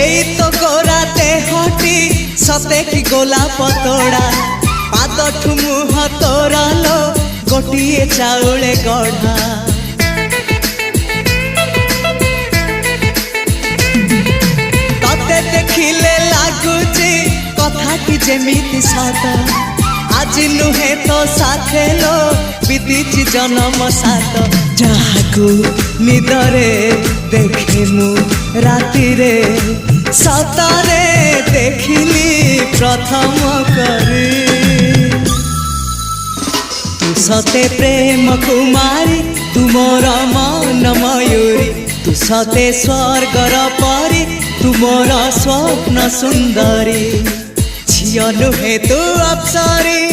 एई तो गोरा देहटी सते कि गोलाप तोड़ा पाद मुह तोरा लो गोटिए चाउले गढ़ा तते देखिले लागुची कथाटी जेमिति सत आज नुहे तो साथे लो बीतीची जन्म सात जहाकू निदरे देखे मु राति रे सतरे देखिली प्रथम करी तू सते प्रेम कुमारी तू मोर मन मयूरी तू सते स्वर्गर परी तू मोर स्वप्न सुंदरी झियो नुहे तू अप्सरी।